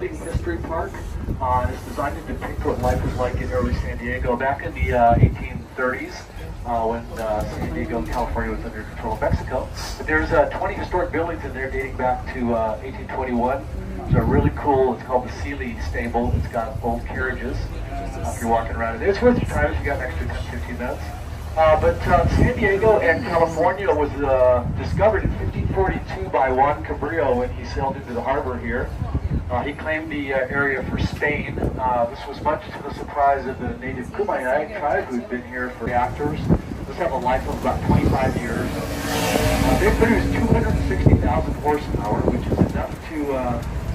existing history park. It's designed to depict what life was like in early San Diego back in the 1830s when San Diego, California was under control of Mexico. But there's 20 historic buildings in there dating back to 1821. They're really cool. It's called the Sealy Stable. It's got old carriages if you're walking around it. It's worth your time if you got an extra 10-15 minutes. But San Diego and California was discovered in 1542 by Juan Cabrillo when he sailed into the harbor here. He claimed the area for Spain. This was much to the surprise of the native Kumeyaay tribe who'd been here for reactors. This have a life of about 25 years. They produced 260,000 horsepower, which is enough to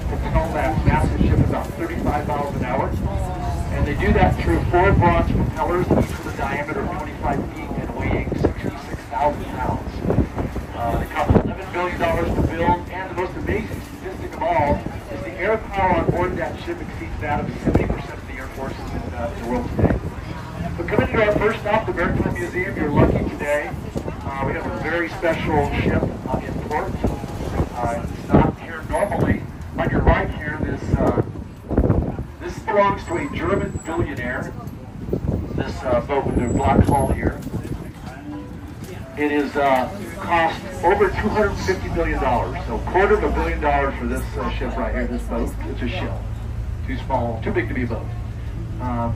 propel that massive ship about 35 miles an hour. And they do that through 4 bronze propellers, each with a diameter of 25 feet and weighing 66,000 pounds. They cost $11 billion to build, and the most amazing statistic of all is the air power on board that ship exceeds that of 70% of the air forces in the world today. But coming to our first stop, the Maritime Museum, you're lucky today. We have a very special ship in port. It's not here normally. On your right here, this belongs to a German billionaire. This boat with the black hull here. It is cost over $250 million, so $250 million for this ship right here, this boat. It's a ship. Too small, too big to be a boat.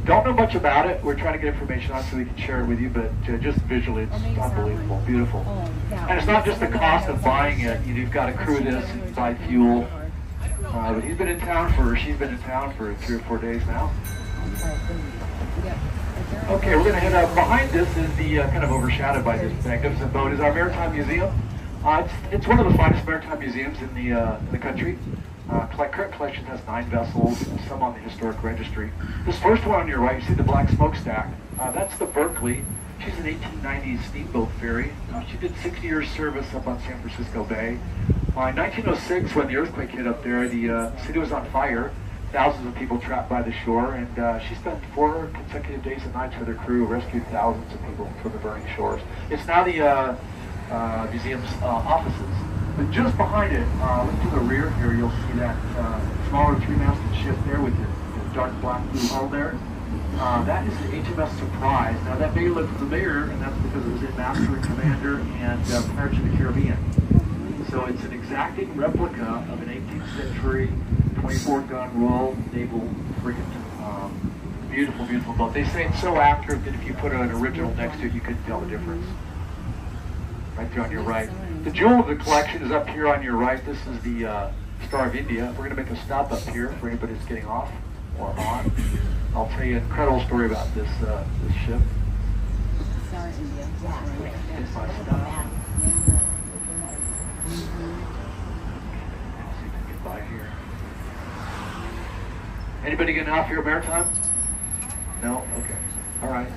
Don't know much about it. We're trying to get information on it so we can share it with you, but just visually it's unbelievable, beautiful. And it's not just the cost of buying it. You've got to crew this and buy fuel. But she's been in town for 3 or 4 days now. Okay, we're going to head up. Behind this is the kind of overshadowed by this magnificent boat is our Maritime Museum. It's one of the finest maritime museums in the country. Current collection has 9 vessels, some on the historic registry. This first one on your right, you see the black smokestack. That's the Berkeley. She's an 1890s steamboat ferry. She did 60 years service up on San Francisco Bay. In 1906, when the earthquake hit up there, the city was on fire. Thousands of people trapped by the shore, and she spent 4 consecutive days and nights with her crew, rescued thousands of people from the burning shores. It's now the museum's offices. But just behind it, look to the rear here, you'll see that smaller 3-masted ship there with the dark black blue hull there. That is the HMS Surprise. Now that may look familiar, and that's because it was in Master and Commander and Pirates of the Caribbean. So it's an exacting replica of an 18th century 24-gun Royal Naval frigate. Beautiful, beautiful boat. They say it's so accurate that if you put an original next to it, you couldn't tell the difference. Right there on your right. The jewel of the collection is up here on your right. This is the Star of India. We're going to make a stop up here for anybody that's getting off or on. I'll tell you an incredible story about this ship. Star of India. It's my stop. See if we can get by here. Anybody getting off here Maritime? No? Okay. All right.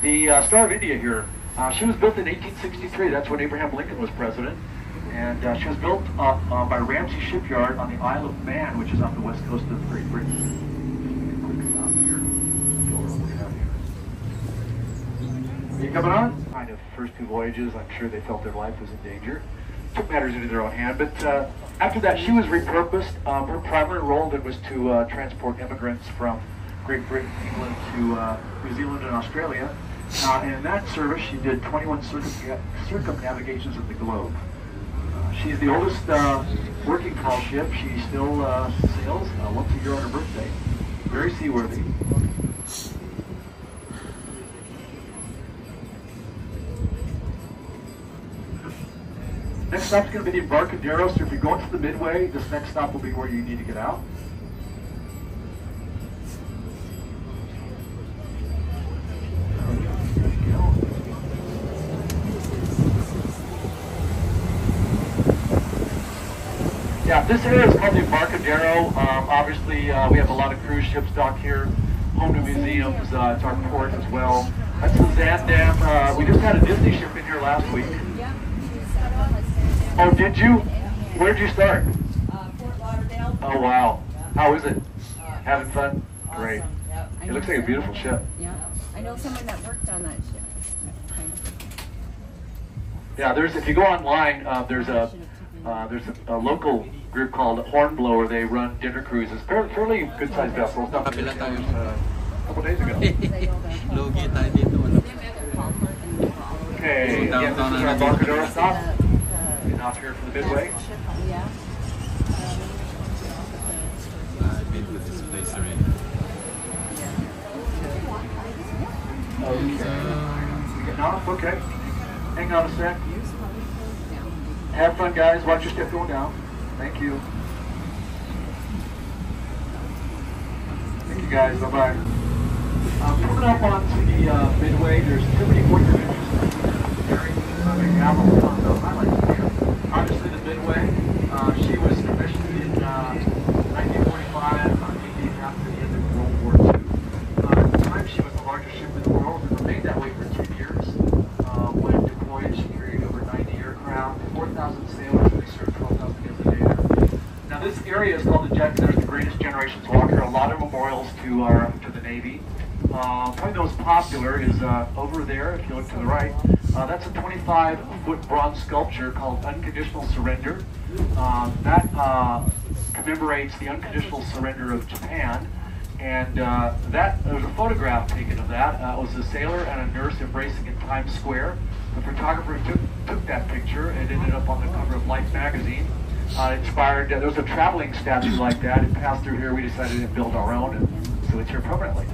The Star of India here, she was built in 1863. That's when Abraham Lincoln was president. And she was built by Ramsey Shipyard on the Isle of Man, which is off the west coast of Great Britain. Quick stop here. Go over what we have here. Are you coming on? Kind of first 2 voyages, I'm sure they felt their life was in danger. Took matters into their own hand, but after that she was repurposed. Her primary role then was to transport immigrants from Great Britain, England to New Zealand and Australia. And in that service she did 21 circumnavigations of the globe. She's the oldest working tall ship. She still sails once a year on her birthday. Very seaworthy. Next stop is going to be the Embarcadero, so if you're going to the Midway, this next stop will be where you need to get out. Yeah, this area is called the Embarcadero. Obviously, we have a lot of cruise ships docked here, home to museums. It's our port as well. That's the Zaandam. We just had a Disney ship in here last week. Oh, did you? Where did you start? Fort Lauderdale. Oh, wow. How is it? Having fun? Awesome. Great. Yep. It looks like a beautiful ship. Yeah. I know someone that worked on that ship. Yeah, if you go online, there's a local group called Hornblower. They run dinner cruises, fairly good-sized vessels. Nothing Kapila tayo. a couple days ago. Lugi tayo dito. Ano? Okay, again, this is our Embarcadero stop. Getting off here from the Midway. Yeah. I've been to this place already. Okay. Getting off? Okay. Hang on a sec. Have fun, guys. Watch your step going down. Thank you. Thank you, guys. Bye-bye. Coming up onto the Midway, there's too many points of interest in the area. I have a lot of highlights here. Obviously, the Midway, she was commissioned in 1945, immediately after the end of World War II. At the time, she was the largest ship in the world and remained that way for 2 years. When deployed, she carried over 90 aircraft, 4,000 sailors, and they served 12,000 meals a day there. Now, this area is called the Jet Center, the Greatest Generations Walker. A lot of memorials to the Navy. Probably the most popular is over there, if you look to the right. That's a 25-foot bronze sculpture called Unconditional Surrender. That commemorates the unconditional surrender of Japan. And there's a photograph taken of that. It was a sailor and a nurse embracing in Times Square. The photographer took that picture. It ended up on the cover of Life magazine. Inspired, there was a traveling statue like that. It passed through here. We decided to build our own, and so it's here permanently.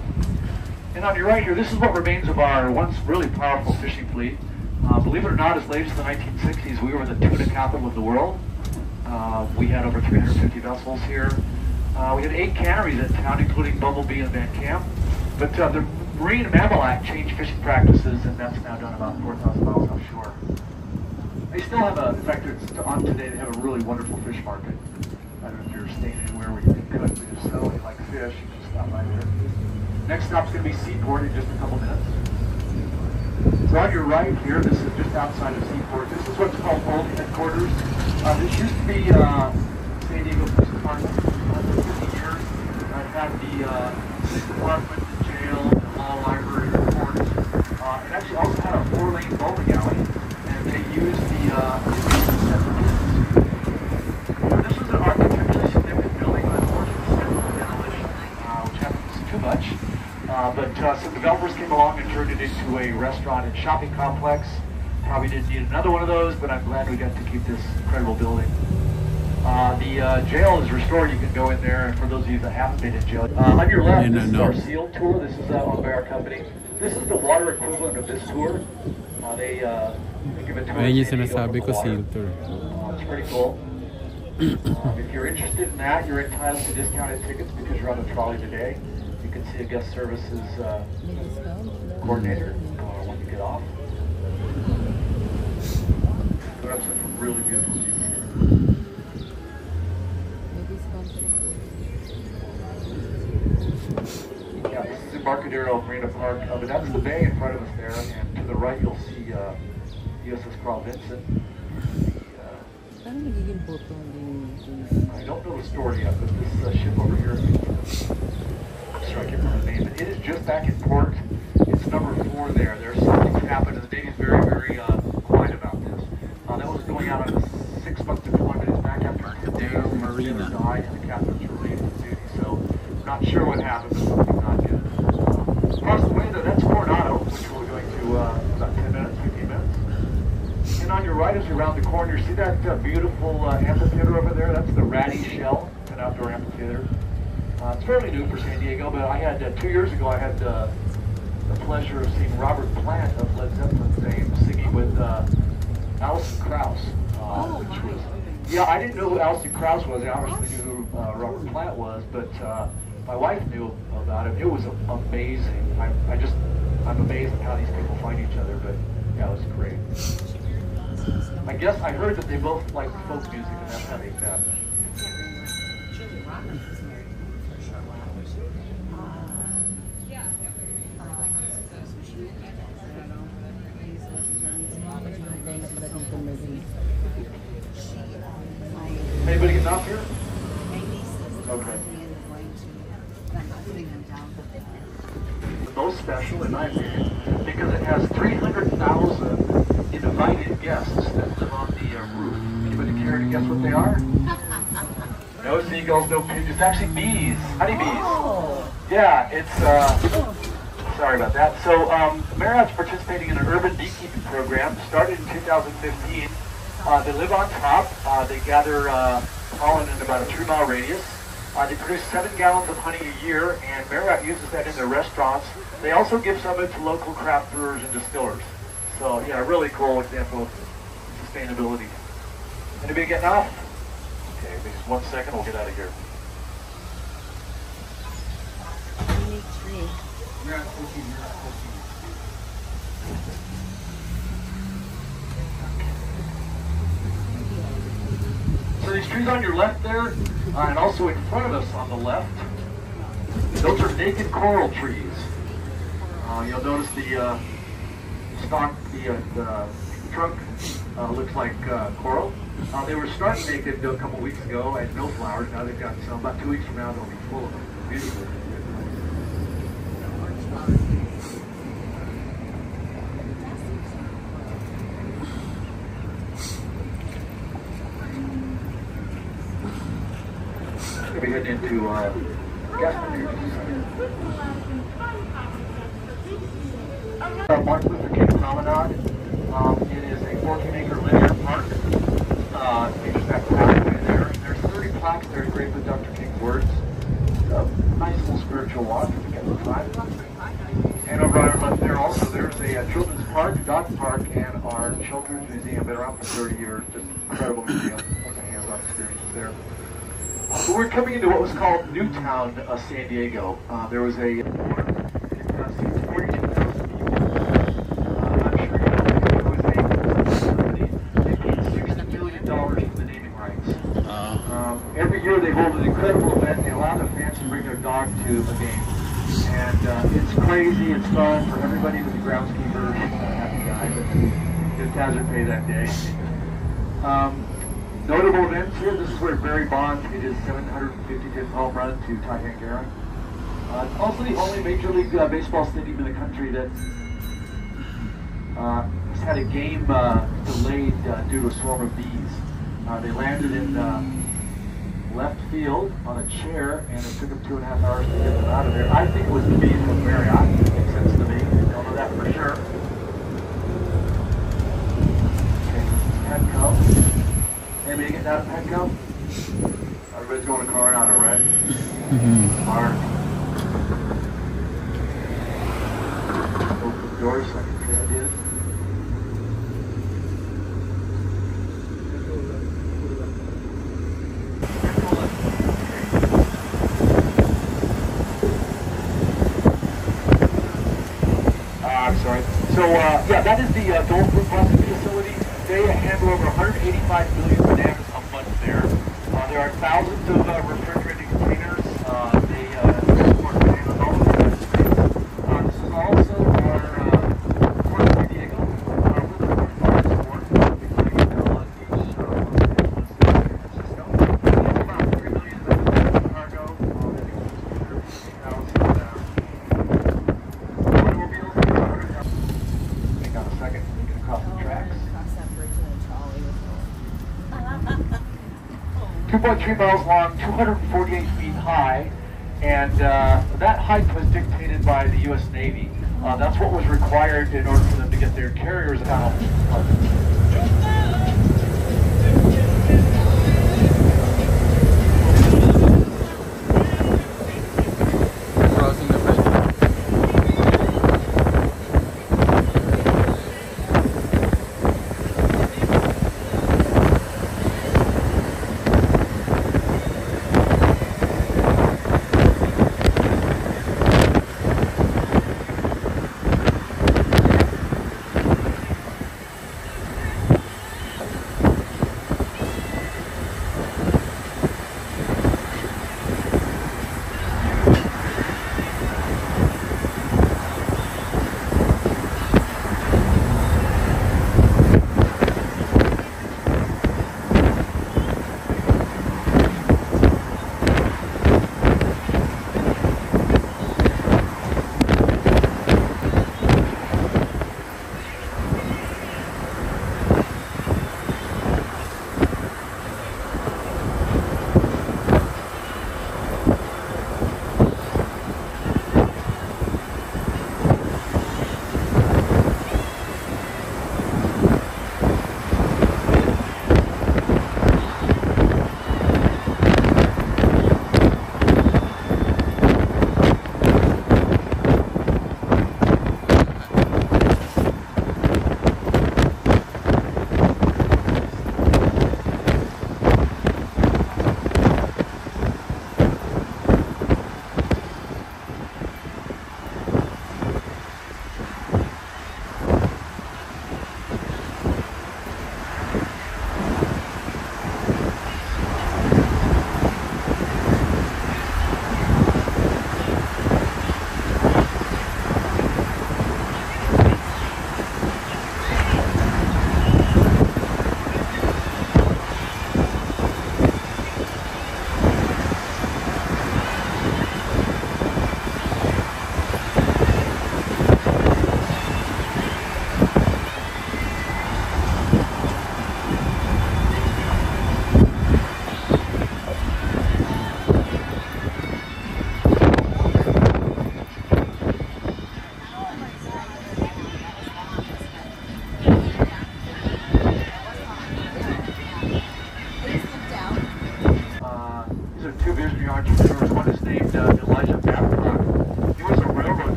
And on your right here, this is what remains of our once really powerful fishing fleet. Believe it or not, as late as the 1960s, we were the tuna capital of the world. We had over 350 vessels here. We had 8 canneries in town, including Bumblebee and Van Camp. But the Marine Mammal Act changed fishing practices, and that's now done about 4,000 miles offshore. They still have in fact, it's on today, they have a really wonderful fish market. I don't know if you're staying anywhere where you can cook, but if so, you like fish, you can stop by there. Next stop's going to be Seaport in just a couple minutes. So on your right here, this is just outside of Seaport. This is what's called Old Headquarters. This used to be San Diego Police Department for 50 years. It had the police department, the jail, the law library, the courts. It actually also had a 4-lane bowling alley, and they used the this was an architecturally significant building, but unfortunately demolition, which happens too much. But some developers came along and turned it into a restaurant and shopping complex. Probably didn't need another one of those, but I'm glad we got to keep this incredible building. The jail is restored. You can go in there, and for those of you that haven't been in jail. On your left, this is our SEAL tour. This is owned by our company. This is the water equivalent of this tour. They give a tour. Ayun yung sinasabi ko, SEAL tour. It's pretty cool. If you're interested in that, you're entitled to discounted tickets because you're on the trolley today. You can see a guest services coordinator when you get off. Put up some really beautiful views here. Yeah, this is Embarcadero Marina Park, but that's the bay in front of us there, and to the right you'll see USS Carl Vinson. I don't know the story yet, but this ship over here, I'm sorry, I can't remember the name, but it is just back in port. It's number 4 there. There's something that happened, and the Navy's very, very quiet about this. That was going out on a 6-month deployment. It's back after Embarcadero Marina died, and the captain's relieved from duty. So, not sure what happened, but something not good. Across the way, though, that's Coronado, which we're going to about 10 minutes, 15 minutes. And on your right, as you're around the corner, you see that beautiful amphitheater over there? That's the Ratty Shell, an outdoor amphitheater. It's fairly new for San Diego, but I had 2 years ago, I had the pleasure of seeing Robert Plant of Led Zeppelin fame singing with Alison Krauss, which was, yeah, I didn't know who Alison Krauss was. I obviously knew who Robert Plant was, but my wife knew about him. It was amazing. I'm amazed at how these people find each other, but yeah, it was great. I guess I heard that they both like folk music, and that's how they met. Anybody getting off here? Okay. The most special, in my opinion, because it has 300,000 invited guests that live on the roof. Anybody care to guess what they are? seagulls, no pigeons. It's actually bees, honeybees. Oh. Yeah, it's, sorry about that. So Marriott's participating in an urban beekeeping program, started in 2015. They live on top. They gather pollen in about a 3-mile radius. They produce 7 gallons of honey a year, and Marriott uses that in their restaurants. They also give some of it to local craft brewers and distillers. So yeah, a really cool example of sustainability. Anybody getting off? Okay, just 1 second, we'll get out of here. Unique tree. So these trees on your left there, and also in front of us on the left, those are naked coral trees. You'll notice the stalk, the trunk looks like coral. They were starting naked a couple weeks ago at no flowers. Now they've got some. About 2 weeks from now, they'll be full of them. Beautiful. We'll be heading into Gaston. Martin Luther King Promenade. It is a 14-acre linear park. You just have to halfway there. There's 30 plaques there engraved with Dr. King's words. Nice little spiritual walk if you get the time. And over on our left there also, there's a children's park, dog park, and our children's museum. Been around for 30 years. Just incredible museum. Lots of hands-on experiences there. So we're coming into what was called Newtown, San Diego. There was a 42,000 people. I'm sure you know it was a facility. They paid $60 million for the naming rights. Every year they hold an incredible event. They allow the fans to bring their dog to a game. And it's crazy, it's fun for everybody with the groundskeeper. Happy guy, but his hazard pay that day. Notable events here. This is where Barry Bonds hit his 755th home run to Ty Hangara. Also the only Major League Baseball stadium in the country that has had a game delayed due to a swarm of bees. They landed in left field on a chair, and it took them 2.5 hours to get them out of there. I think it was the bees from Marriott. It makes sense to me. Don't know that for sure. Okay, Petco. Anybody getting out of Petco? Everybody's going to Coronado, right? Mark. Open the doors so I can see what I did. I'm sorry. So, yeah, that is the Dole Fruit Processing Facility. They handle over 185 million bananas a month there. There are thousands of refrigerated containers. They export bananas all over the United States. This is also our Port of San Diego. We're the fourth port, including Long Beach, Los Angeles, San Francisco. It's about 3 million cargo. Automobiles. Hang on a second. We can cross the tracks. 2.3 miles long, 248 feet high, and that height was dictated by the U.S. Navy. That's what was required in order for them to get their carriers out. Crossing the bridge.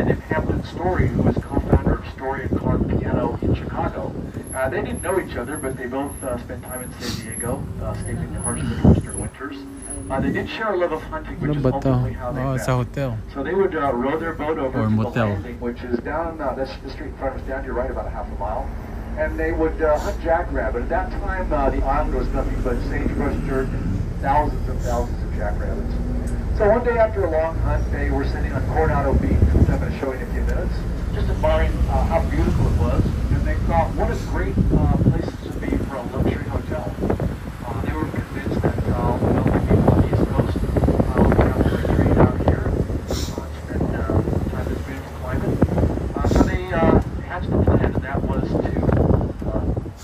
man named Hampton Story, who was co-founder of Story and Clark Piano in Chicago. They didn't know each other, but they both spent time in San Diego, escaping the harsh Midwestern winters. They did share a love of hunting, which is ultimately how they met. Sa hotel. So they would row their boat over Or to motel. the landing, which is down, that's the street in front of us, down to your right about a half a mile. And they would hunt jackrabbit. At that time, the island was nothing but sagebrush dirt and thousands of jackrabbits. So one day after a long hunt, they were sitting on Coronado Beach, which I'm going to show you in a few minutes, just admiring how beautiful it was. And they thought, what a great place this would be for a luxury hotel. They were convinced that wealthy people on the East Coast would have to retreat out here, spend time in this beautiful climate. So they hatched a plan, and that was to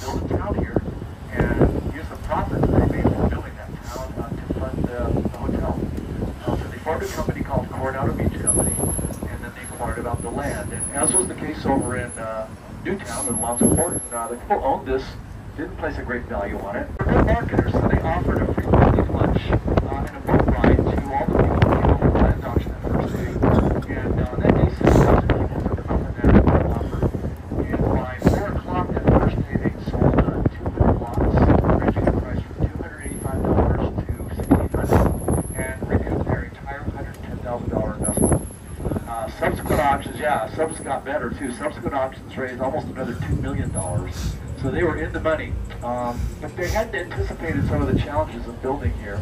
build a town here and use the profit that they made from building that town to fund the hotel. So they formed a company called Coronado Beach Company, and then they inquired about the land. And as was the case over in Newtown and Alonzo Port, the people owned this, didn't place a great value on it. They were marketers, so they offered a free weekly lunch and a boat ride to all the people who came over the land auction that first day. And that day, 6,000 people took them up on that offer. And by 4 o'clock that first day, they sold 200 lots, ranging the price from $285 to $1,600, and recouped their entire $110,000 investment. Subsequent auctions, subs got better too. Subsequent auctions raised almost another $2 million. So they were in the money. But they hadn't anticipated some of the challenges of building here.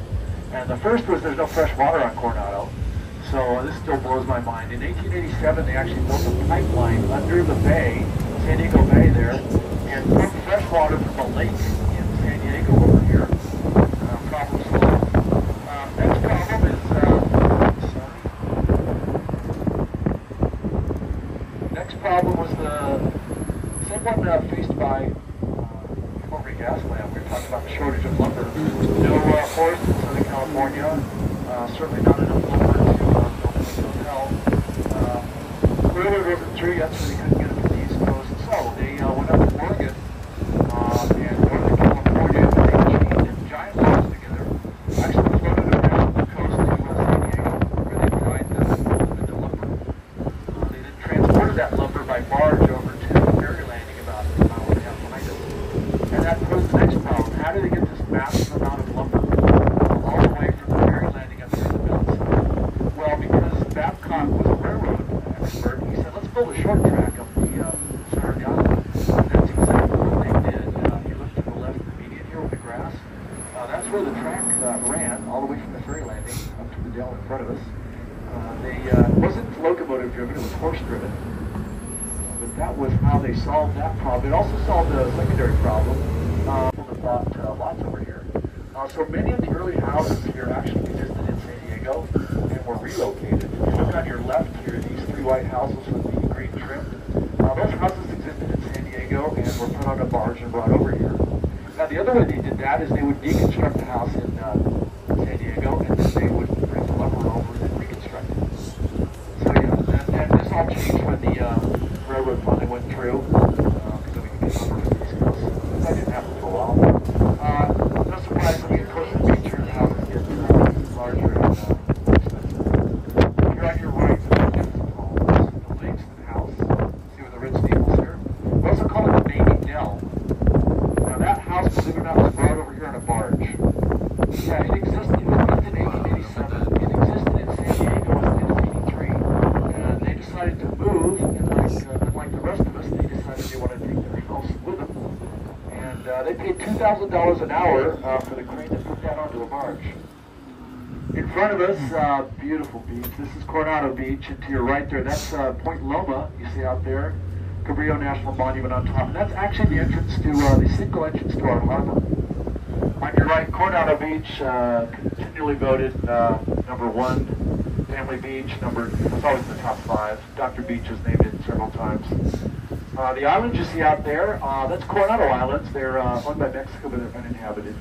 And the first was there's no fresh water on Coronado. So this still blows my mind. In 1887, they actually built a pipeline under the bay, San Diego Bay there, and pumped fresh water from a lake in San Diego over here. Problem solved. Next problem is, next problem was the same one faced by California gas plant. We were talking about the shortage of lumber. No forest in Southern California. Certainly not enough lumber to build a hotel. Railroad wasn't through yet, so they couldn't get it to the East Coast. So they went up to Oregon and Northern California, and they chained giant logs together. Actually floated around the coast to San Diego, where they dried them into lumber. They then transported that lumber by barge over to the ferry landing about a mile and a half behind us. And that posed the next problem. How do they get this massive amount of lumber all the way from the ferry landing up here in the mountains? Well, because Babcock was a railroad expert, he said, let's build a short track up the center of the island. And that's exactly what they did. You look to the left of the median here with the grass. That's where the track ran, all the way from the ferry landing up to the dell in front of us. It wasn't locomotive driven, it was horse driven. But that was how they solved that problem. It also solved a secondary problem. People bought lots over here. So many of the early houses here actually existed in San Diego and were relocated. If you look on your left here, these 3 white houses with the green trim, those houses existed in San Diego and were put on a barge and brought over here. Now the other way they did that is they would deconstruct the house in San Diego, and then they would bring the lumber over and reconstruct it. So yeah, and this all changed when the railroad finally went through, because then we could get lumber from the East Coast. That didn't happen for a while. No surprise, I mean, of course, the feature of the houses get larger and expensive. Here on your right, the Langston House. See where the red steeples here? We also call it the Baby Dell. Now that house, believe it or not, was brought over here on a barge. Yeah, it existed. It was built in 1887. It existed in San Diego in 1983. And they decided to move, and unlike the rest of us, they decided they wanted to take their house with them. And they paid $2,000 an hour for the crane to put that onto a barge. In front of us, beautiful beach. This is Coronado Beach, and to your right there, that's Point Loma, you see out there. Cabrillo National Monument on top. And that's actually the entrance to, the single entrance to our harbor. On your right, Coronado Beach, continually voted #1 family beach. It's always in the top 5. Dr. Beach has named it several times. The islands you see out there, that's Coronado Islands. They're owned by Mexico, but they're uninhabited.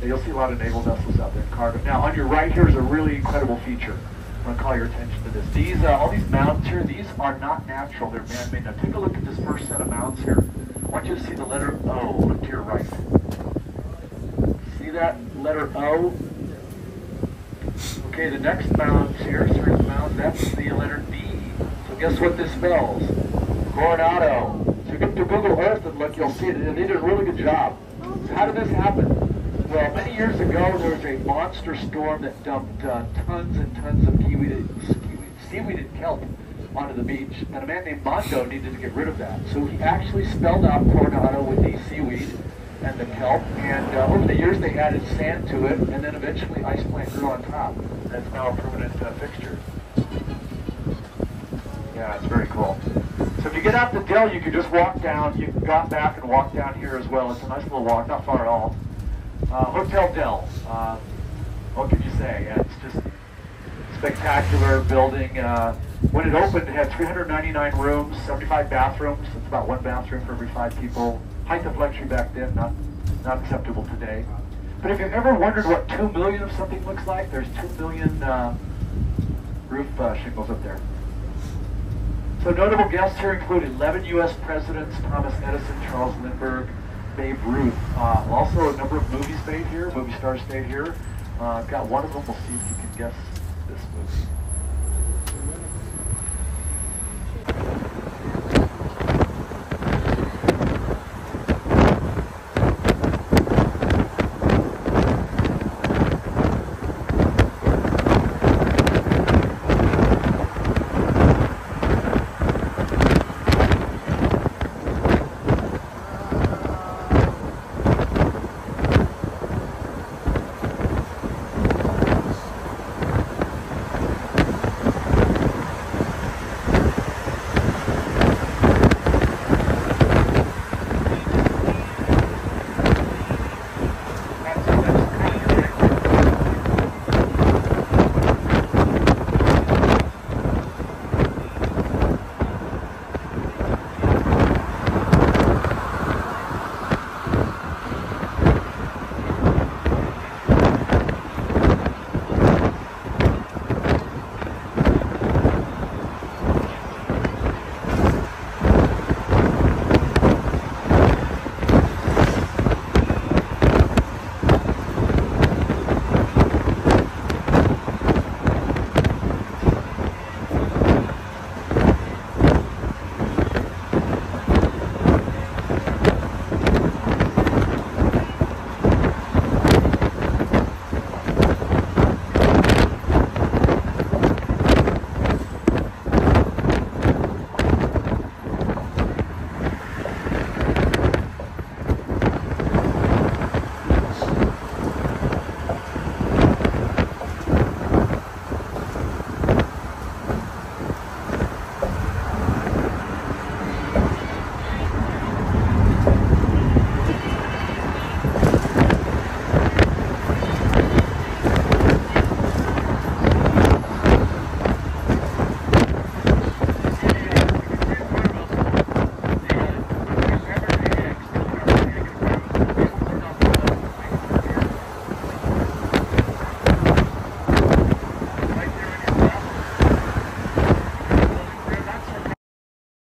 You'll see a lot of naval vessels out there in Cargo. Now, on your right here is a really incredible feature. I'm going to call your attention to this. All these mounds here, these are not natural. They're man-made. Now, take a look at this first set of mounds here. I want you to see the letter O. Look to your right. See that letter O? Okay, Okay, the next mound here, series mound, that's the letter D. So guess what this spells? Coronado. So you get to Google Earth and look, you'll see it, and they did a really good job. So how did this happen? Well, many years ago, there was a monster storm that dumped tons and tons of seaweed and kelp onto the beach, and a man named Mondo needed to get rid of that. So he actually spelled out Coronado with the seaweed and the kelp, and over the years they added sand to it, and then eventually ice plant grew on top. That's now a permanent fixture. Yeah, it's very cool. So if you get out the Dell, you can just walk down. You can go back and walk down here as well. It's a nice little walk, not far at all. Hotel Dell. What can you say? Yeah, it's just spectacular building. When it opened, it had 399 rooms, 75 bathrooms. It's about one bathroom for every 5 people. Height of luxury back then, not acceptable today. But if you've ever wondered what 2 million of something looks like, there's 2 million roof shingles up there. So notable guests here include 11 U.S. presidents, Thomas Edison, Charles Lindbergh, Babe Ruth. Also a number of movie stars stayed here. I've got one of them. We'll see if you can guess this movie.